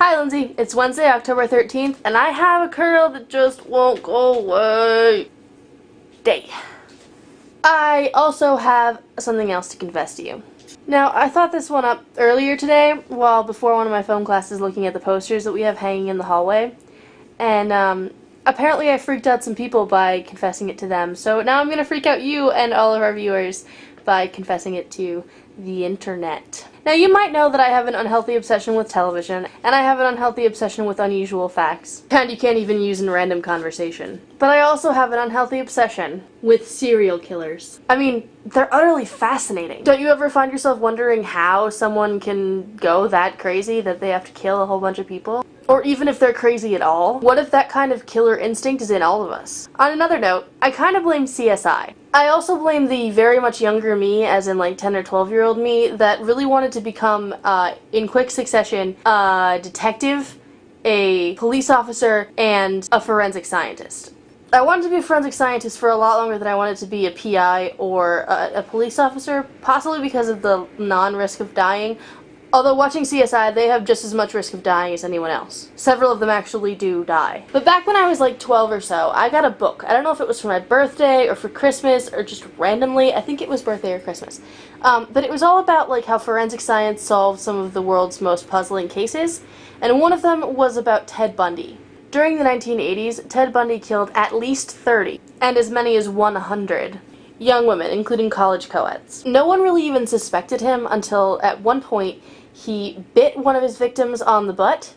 Hi Lindsay, it's Wednesday, October 13th, and I have a curl that just won't go away. Day. I also have something else to confess to you. Now, I thought this one up earlier today, before one of my film classes looking at the posters that we have hanging in the hallway, and apparently I freaked out some people by confessing it to them, so now I'm going to freak out you and all of our viewers by confessing it to the internet. Now, you might know that I have an unhealthy obsession with television, and I have an unhealthy obsession with unusual facts, and you can't even use in random conversation. But I also have an unhealthy obsession with serial killers. I mean, they're utterly fascinating. Don't you ever find yourself wondering how someone can go that crazy that they have to kill a whole bunch of people? Or even if they're crazy at all? What if that kind of killer instinct is in all of us? On another note, I kind of blame CSI. I also blame the very much younger me, as in like 10 or 12-year-old me, that really wanted to become, in quick succession, a detective, a police officer, and a forensic scientist. I wanted to be a forensic scientist for a lot longer than I wanted to be a PI or a police officer, possibly because of the non-risk of dying. Although watching CSI, they have just as much risk of dying as anyone else. Several of them actually do die. But back when I was like 12 or so, I got a book. I don't know if it was for my birthday or for Christmas or just randomly. I think it was birthday or Christmas. But it was all about like how forensic science solved some of the world's most puzzling cases. And one of them was about Ted Bundy. During the 1980s, Ted Bundy killed at least 30, and as many as 100. Young women, including college co-eds. No one really even suspected him until, at one point, he bit one of his victims on the butt,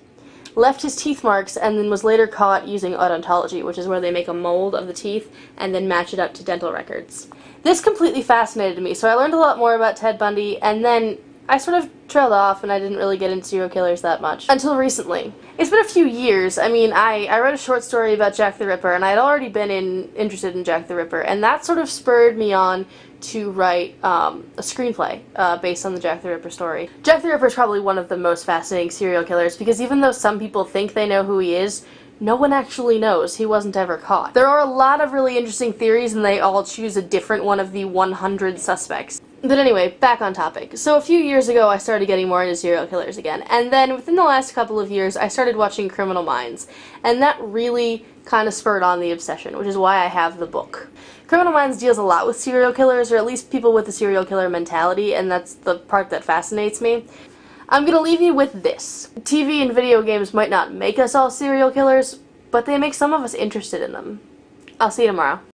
left his teeth marks, and then was later caught using odontology, which is where they make a mold of the teeth and then match it up to dental records. This completely fascinated me, so I learned a lot more about Ted Bundy, and then I sort of trailed off and I didn't really get into serial killers that much. Until recently. It's been a few years. I mean, I read a short story about Jack the Ripper, and I had already been interested in Jack the Ripper, and that sort of spurred me on to write a screenplay based on the Jack the Ripper story. Jack the Ripper is probably one of the most fascinating serial killers, because even though some people think they know who he is, no one actually knows. He wasn't ever caught. There are a lot of really interesting theories, and they all choose a different one of the 100 suspects. But anyway, back on topic. So a few years ago I started getting more into serial killers again, and then within the last couple of years I started watching Criminal Minds, and that really kind of spurred on the obsession, which is why I have the book. Criminal Minds deals a lot with serial killers, or at least people with a serial killer mentality, and that's the part that fascinates me. I'm gonna leave you with this. TV and video games might not make us all serial killers, but they make some of us interested in them. I'll see you tomorrow.